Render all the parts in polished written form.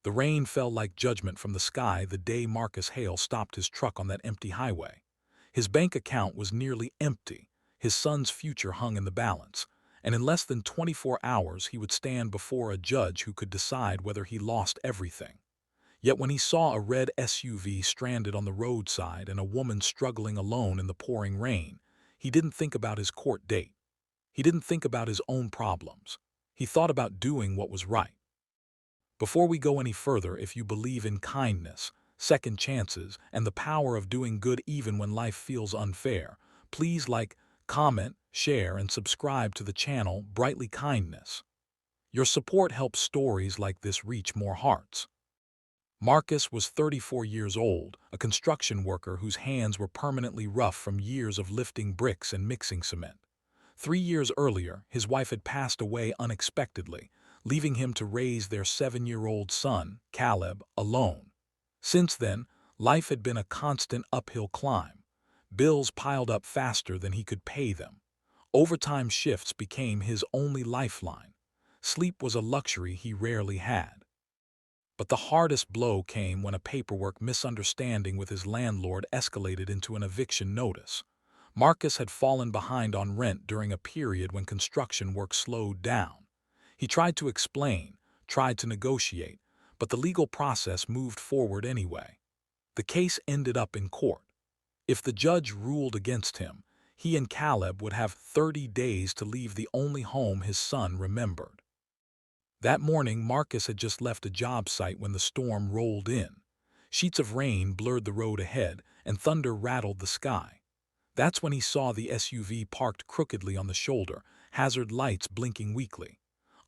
The rain fell like judgment from the sky the day Marcus Hale stopped his truck on that empty highway. His bank account was nearly empty, his son's future hung in the balance, and in less than 24 hours he would stand before a judge who could decide whether he lost everything. Yet when he saw a red SUV stranded on the roadside and a woman struggling alone in the pouring rain, he didn't think about his court date. He didn't think about his own problems. He thought about doing what was right. Before we go any further, if you believe in kindness, second chances, and the power of doing good even when life feels unfair, please like, comment, share, and subscribe to the channel Brightly Kindness. Your support helps stories like this reach more hearts. Marcus was 34 years old, a construction worker whose hands were permanently rough from years of lifting bricks and mixing cement. 3 years earlier, his wife had passed away unexpectedly, leaving him to raise their 7-year-old son, Caleb, alone. Since then, life had been a constant uphill climb. Bills piled up faster than he could pay them. Overtime shifts became his only lifeline. Sleep was a luxury he rarely had. But the hardest blow came when a paperwork misunderstanding with his landlord escalated into an eviction notice. Marcus had fallen behind on rent during a period when construction work slowed down. He tried to explain, tried to negotiate, but the legal process moved forward anyway. The case ended up in court. If the judge ruled against him, he and Caleb would have 30 days to leave the only home his son remembered. That morning, Marcus had just left a job site when the storm rolled in. Sheets of rain blurred the road ahead, and thunder rattled the sky. That's when he saw the SUV parked crookedly on the shoulder, hazard lights blinking weakly.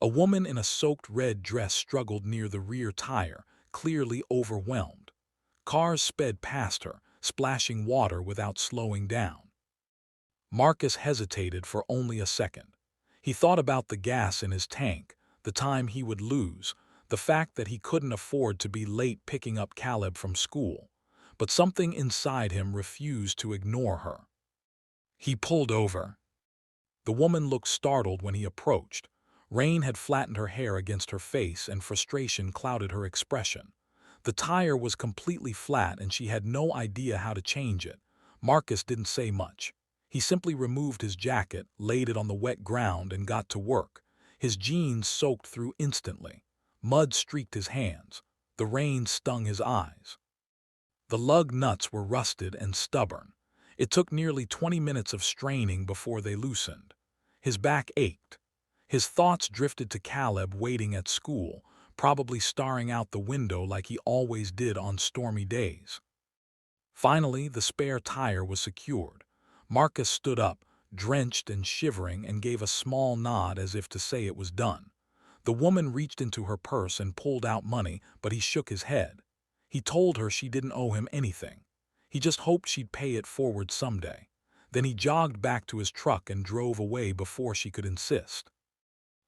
A woman in a soaked red dress struggled near the rear tire, clearly overwhelmed. Cars sped past her, splashing water without slowing down. Marcus hesitated for only a second. He thought about the gas in his tank, the time he would lose, the fact that he couldn't afford to be late picking up Caleb from school. But something inside him refused to ignore her. He pulled over. The woman looked startled when he approached. Rain had flattened her hair against her face and frustration clouded her expression. The tire was completely flat and she had no idea how to change it. Marcus didn't say much. He simply removed his jacket, laid it on the wet ground, and got to work. His jeans soaked through instantly. Mud streaked his hands. The rain stung his eyes. The lug nuts were rusted and stubborn. It took nearly 20 minutes of straining before they loosened. His back ached. His thoughts drifted to Caleb waiting at school, probably staring out the window like he always did on stormy days. Finally, the spare tire was secured. Marcus stood up, drenched and shivering, and gave a small nod as if to say it was done. The woman reached into her purse and pulled out money, but he shook his head. He told her she didn't owe him anything. He just hoped she'd pay it forward someday. Then he jogged back to his truck and drove away before she could insist.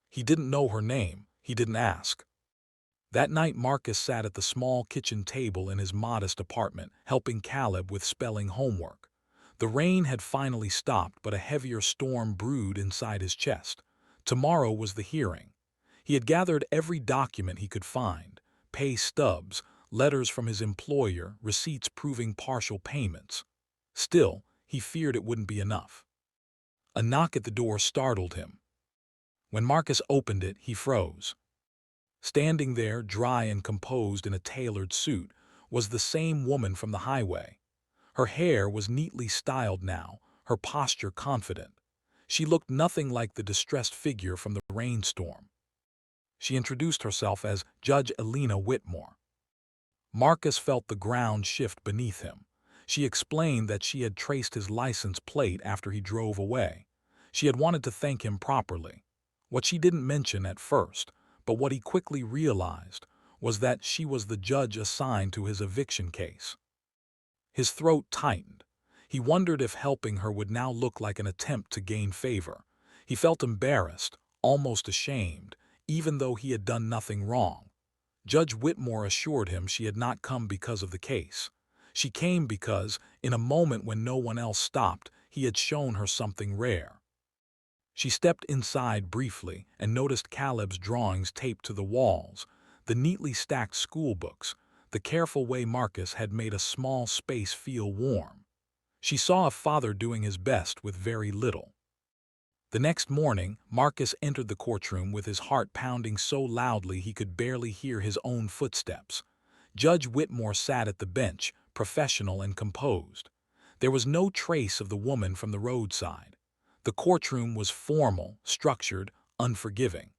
He didn't know her name. He didn't ask. That night, Marcus sat at the small kitchen table in his modest apartment, helping Caleb with spelling homework. The rain had finally stopped, but a heavier storm brewed inside his chest. Tomorrow was the hearing. He had gathered every document he could find: pay stubs, letters from his employer, receipts proving partial payments. Still, he feared it wouldn't be enough. A knock at the door startled him. When Marcus opened it, he froze. Standing there, dry and composed in a tailored suit, was the same woman from the highway. Her hair was neatly styled now, her posture confident. She looked nothing like the distressed figure from the rainstorm. She introduced herself as Judge Elena Whitmore. Marcus felt the ground shift beneath him. She explained that she had traced his license plate after he drove away. She had wanted to thank him properly. What she didn't mention at first, but what he quickly realized, was that she was the judge assigned to his eviction case. His throat tightened. He wondered if helping her would now look like an attempt to gain favor. He felt embarrassed, almost ashamed, even though he had done nothing wrong. Judge Whitmore assured him she had not come because of the case. She came because, in a moment when no one else stopped, he had shown her something rare. She stepped inside briefly and noticed Caleb's drawings taped to the walls. The neatly stacked school books, the careful way Marcus had made a small space feel warm. She saw a father doing his best with very little. The next morning, Marcus entered the courtroom with his heart pounding so loudly he could barely hear his own footsteps. Judge Whitmore sat at the bench, professional and composed. There was no trace of the woman from the roadside. The courtroom was formal, structured, unforgiving.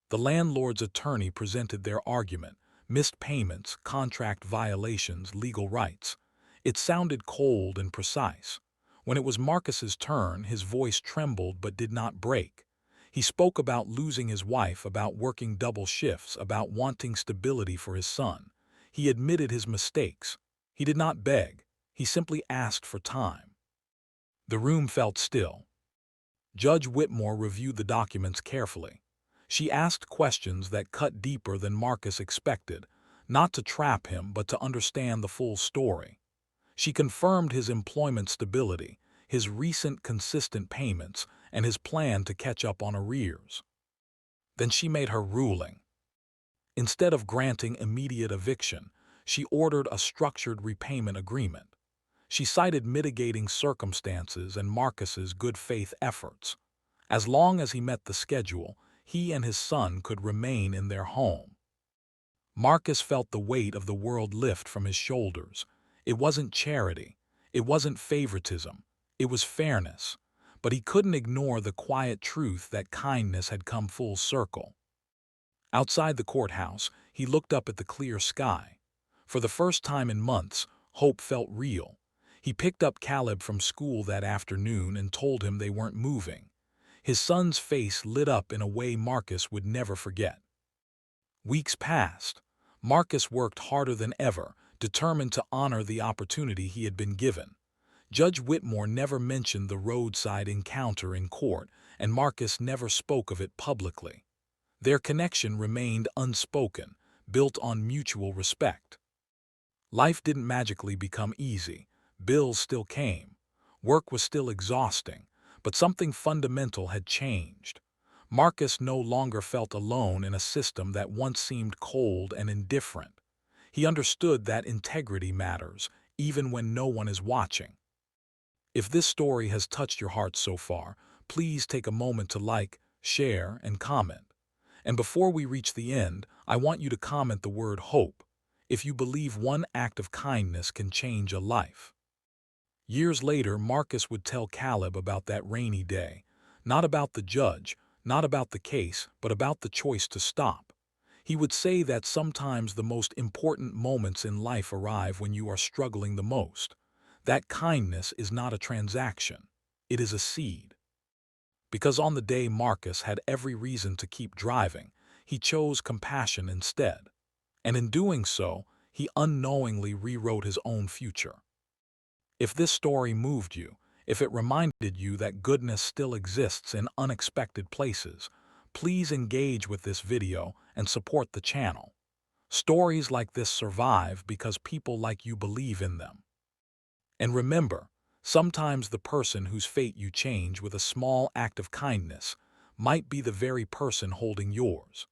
The landlord's attorney presented their argument: missed payments, contract violations, legal rights. It sounded cold and precise. When it was Marcus's turn, his voice trembled but did not break. He spoke about losing his wife, about working double shifts, about wanting stability for his son. He admitted his mistakes. He did not beg. He simply asked for time. The room felt still. Judge Whitmore reviewed the documents carefully. She asked questions that cut deeper than Marcus expected, not to trap him but to understand the full story. She confirmed his employment stability, his recent consistent payments, and his plan to catch up on arrears. Then she made her ruling. Instead of granting immediate eviction, she ordered a structured repayment agreement. She cited mitigating circumstances and Marcus's good faith efforts. As long as he met the schedule, he and his son could remain in their home. Marcus felt the weight of the world lift from his shoulders. It wasn't charity. It wasn't favoritism. It was fairness. But he couldn't ignore the quiet truth that kindness had come full circle. Outside the courthouse, he looked up at the clear sky. For the first time in months, hope felt real. He picked up Caleb from school that afternoon and told him they weren't moving. His son's face lit up in a way Marcus would never forget. Weeks passed. Marcus worked harder than ever, determined to honor the opportunity he had been given. Judge Whitmore never mentioned the roadside encounter in court, and Marcus never spoke of it publicly. Their connection remained unspoken, built on mutual respect. Life didn't magically become easy. Bills still came. Work was still exhausting. But something fundamental had changed. Marcus no longer felt alone in a system that once seemed cold and indifferent. He understood that integrity matters, even when no one is watching. If this story has touched your heart so far, please take a moment to like, share, and comment. And before we reach the end, I want you to comment the word hope, if you believe one act of kindness can change a life. Years later, Marcus would tell Caleb about that rainy day, not about the judge, not about the case, but about the choice to stop. He would say that sometimes the most important moments in life arrive when you are struggling the most. That kindness is not a transaction. It is a seed. Because on the day Marcus had every reason to keep driving, he chose compassion instead. And in doing so, he unknowingly rewrote his own future. If this story moved you, if it reminded you that goodness still exists in unexpected places, please engage with this video and support the channel. Stories like this survive because people like you believe in them. And remember, sometimes the person whose fate you change with a small act of kindness might be the very person holding yours.